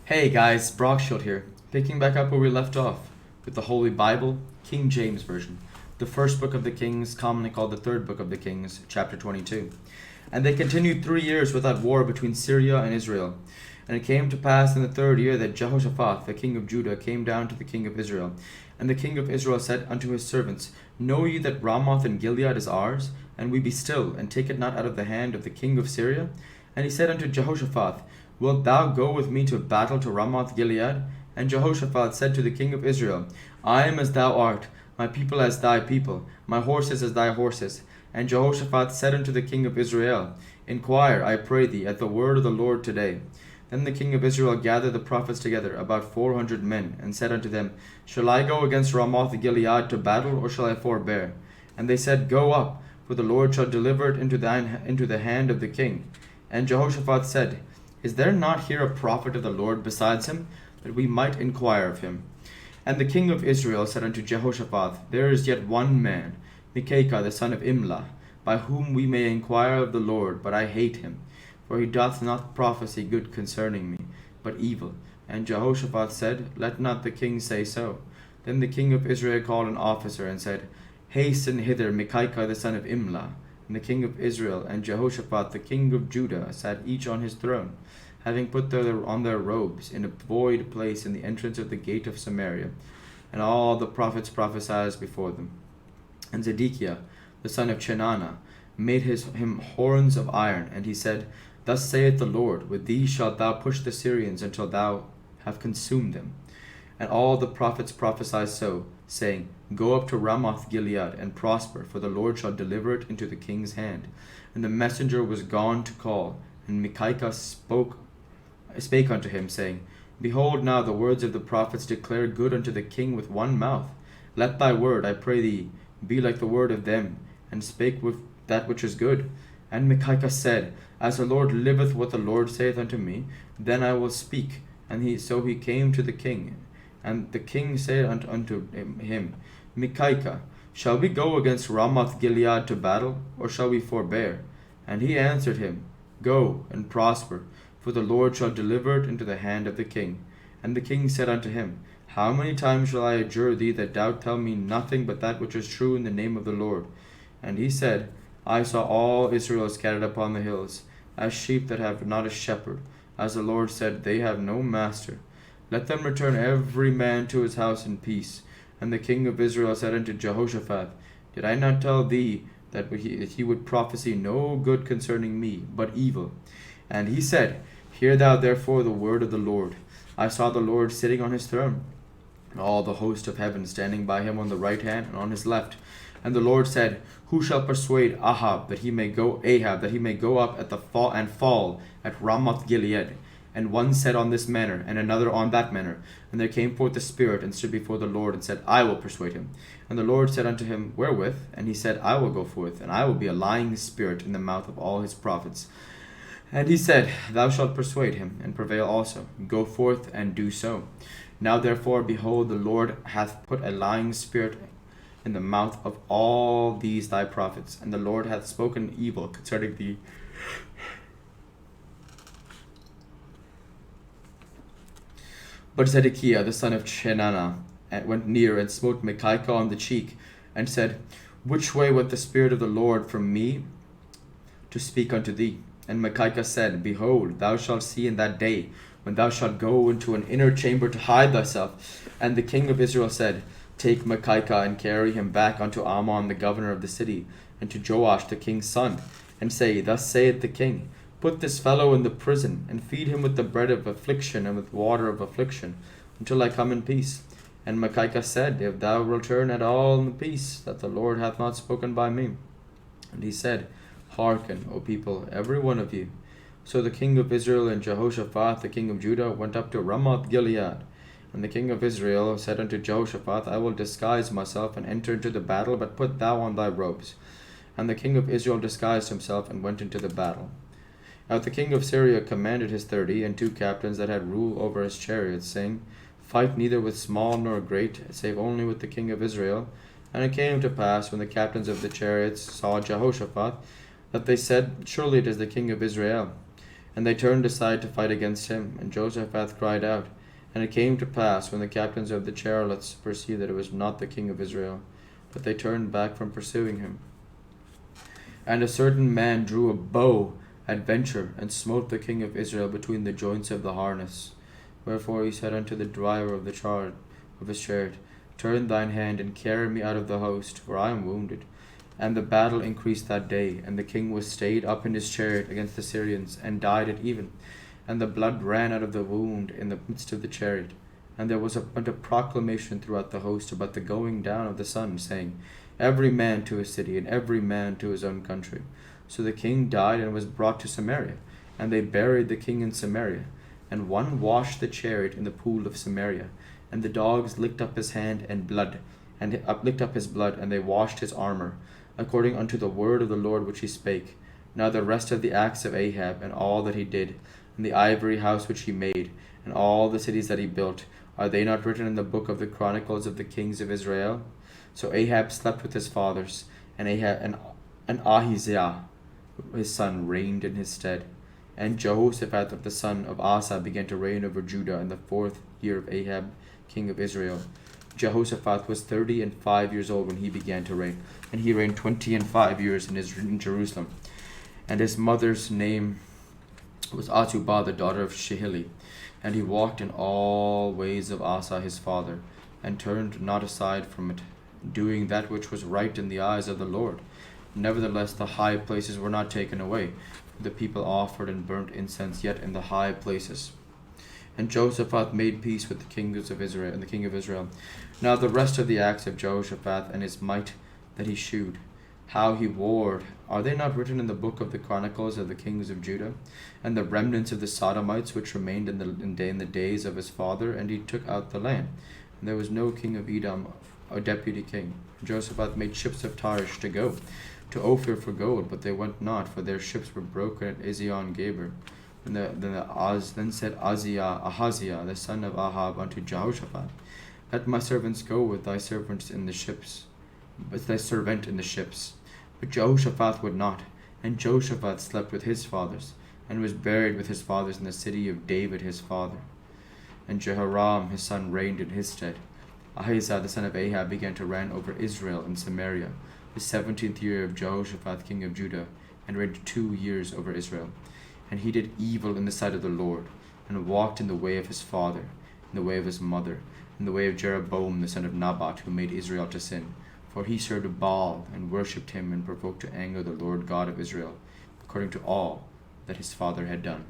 Hey guys, Brockshield here, picking back up where we left off with the Holy Bible, King James Version, the first book of the Kings, commonly called the third book of the Kings, chapter 22. And they continued 3 years without war between Syria and Israel. And it came to pass in the third year that Jehoshaphat, the king of Judah, came down to the king of Israel. And the king of Israel said unto his servants, Know ye that Ramoth in Gilead is ours? And we be still, and take it not out of the hand of the king of Syria? And he said unto Jehoshaphat, Wilt thou go with me to battle to Ramoth Gilead? And Jehoshaphat said to the king of Israel, I am as thou art, my people as thy people, my horses as thy horses. And Jehoshaphat said unto the king of Israel, Inquire, I pray thee, at the word of the Lord today. Then the king of Israel gathered the prophets together, about 400 men, and said unto them, Shall I go against Ramoth Gilead to battle, or shall I forbear? And they said, Go up, for the Lord shall deliver it into the hand of the king. And Jehoshaphat said, Is there not here a prophet of the Lord besides him, that we might inquire of him? And the king of Israel said unto Jehoshaphat, There is yet one man, Micaiah the son of Imlah, by whom we may inquire of the Lord, but I hate him. For he doth not prophesy good concerning me, but evil. And Jehoshaphat said, Let not the king say so. Then the king of Israel called an officer, and said, Hasten hither Micaiah the son of Imlah. And the king of Israel and Jehoshaphat the king of Judah sat each on his throne, having put on their robes in a void place in the entrance of the gate of Samaria. And all the prophets prophesied before them. And Zedekiah the son of Chenaanah made him horns of iron, and he said, Thus saith the Lord, With these shalt thou push the Syrians until thou have consumed them. And all the prophets prophesied so, saying, Go up to Ramoth Gilead, and prosper, for the Lord shall deliver it into the king's hand. And the messenger was gone to call, and Micaiah spake unto him, saying, Behold now the words of the prophets declare good unto the king with one mouth. Let thy word, I pray thee, be like the word of them, and spake with that which is good. And Micaiah said, As the Lord liveth, what the Lord saith unto me, then I will speak. And so he came to the king. And the king said unto him, Micaiah, shall we go against Ramoth Gilead to battle, or shall we forbear? And he answered him, Go and prosper, for the Lord shall deliver it into the hand of the king. And the king said unto him, How many times shall I adjure thee that thou tell me nothing but that which is true in the name of the Lord? And he said, I saw all Israel scattered upon the hills, as sheep that have not a shepherd. As the Lord said, They have no master. Let them return every man to his house in peace. And the king of Israel said unto Jehoshaphat, Did I not tell thee that he would prophesy no good concerning me, but evil? And he said, Hear thou therefore the word of the Lord. I saw the Lord sitting on his throne, and all the host of heaven standing by him on the right hand and on his left. And the Lord said, Who shall persuade Ahab that he may go up at the fall at Ramoth Gilead? And one said on this manner, and another on that manner. And there came forth the Spirit, and stood before the Lord, and said, I will persuade him. And the Lord said unto him, Wherewith? And he said, I will go forth, and I will be a lying spirit in the mouth of all his prophets. And he said, Thou shalt persuade him, and prevail also. Go forth, and do so. Now therefore, behold, the Lord hath put a lying spirit in the mouth of all these thy prophets, and the Lord hath spoken evil concerning thee. But Zedekiah the son of Chenaanah went near and smote Micaiah on the cheek, and said, Which way went the Spirit of the Lord from me to speak unto thee? And Micaiah said, Behold, thou shalt see in that day, when thou shalt go into an inner chamber to hide thyself. And the king of Israel said, Take Micaiah, and carry him back unto Amon the governor of the city, and to Joash the king's son, and say, Thus saith the king, Put this fellow in the prison, and feed him with the bread of affliction and with water of affliction, until I come in peace. And Micaiah said, If thou return at all in peace, that the Lord hath not spoken by me. And he said, Hearken, O people, every one of you. So the king of Israel and Jehoshaphat the king of Judah went up to Ramoth Gilead. And the king of Israel said unto Jehoshaphat, I will disguise myself and enter into the battle, but put thou on thy robes. And the king of Israel disguised himself and went into the battle. Now the king of Syria commanded his 30 and 2 captains that had rule over his chariots, saying, Fight neither with small nor great, save only with the king of Israel. And it came to pass, when the captains of the chariots saw Jehoshaphat, that they said, Surely it is the king of Israel. And they turned aside to fight against him, and Jehoshaphat cried out. And it came to pass, when the captains of the chariots perceived that it was not the king of Israel, that they turned back from pursuing him. And a certain man drew a bow at venture, and smote the king of Israel between the joints of the harness. Wherefore he said unto the driver of the chariot, of his chariot, Turn thine hand, and carry me out of the host, for I am wounded. And the battle increased that day, and the king was stayed up in his chariot against the Syrians, and died at even. And the blood ran out of the wound in the midst of the chariot. And there was a proclamation throughout the host about the going down of the sun, saying, Every man to his city, and every man to his own country. So the king died and was brought to Samaria. And they buried the king in Samaria. And one washed the chariot in the pool of Samaria. And the dogs licked up his hand and blood, and licked up his blood, and they washed his armor, according unto the word of the Lord which he spake. Now the rest of the acts of Ahab, and all that he did, and the ivory house which he made, and all the cities that he built, are they not written in the book of the chronicles of the kings of Israel? So Ahab slept with his fathers, and Ahaziah his son reigned in his stead. And Jehoshaphat the son of Asa began to reign over Judah in the 4th year of Ahab king of Israel. Jehoshaphat was 35 years old when he began to reign, and he reigned 25 years in Jerusalem. And his mother's name was Azubah, the daughter of Shihli. And he walked in all ways of Asa his father, and turned not aside from it, doing that which was right in the eyes of the Lord. Nevertheless the high places were not taken away. The people offered and burnt incense yet in the high places. And Jehoshaphat made peace with the kings of Israel and the king of Israel. Now the rest of the acts of Jehoshaphat and his might that he shewed, how he warred, are they not written in the book of the chronicles of the kings of Judah? And the remnants of the Sodomites which remained in the days of his father, and he took out the land. And there was no king of Edom, a deputy king. Jehoshaphat made ships of Tarshish to go to Ophir for gold, but they went not, for their ships were broken at Ezion-Geber. Then said Ahaziah, the son of Ahab, unto Jehoshaphat, Let my servants go with thy servants in the ships, with thy servant in the ships. But Jehoshaphat would not, and Jehoshaphat slept with his fathers, and was buried with his fathers in the city of David his father. And Jehoram his son reigned in his stead. Ahaziah the son of Ahab began to reign over Israel in Samaria, the 17th year of Jehoshaphat king of Judah, and reigned 2 years over Israel. And he did evil in the sight of the Lord, and walked in the way of his father, in the way of his mother, in the way of Jeroboam the son of Nebat, who made Israel to sin. For he served Baal, and worshipped him, and provoked to anger the Lord God of Israel, according to all that his father had done.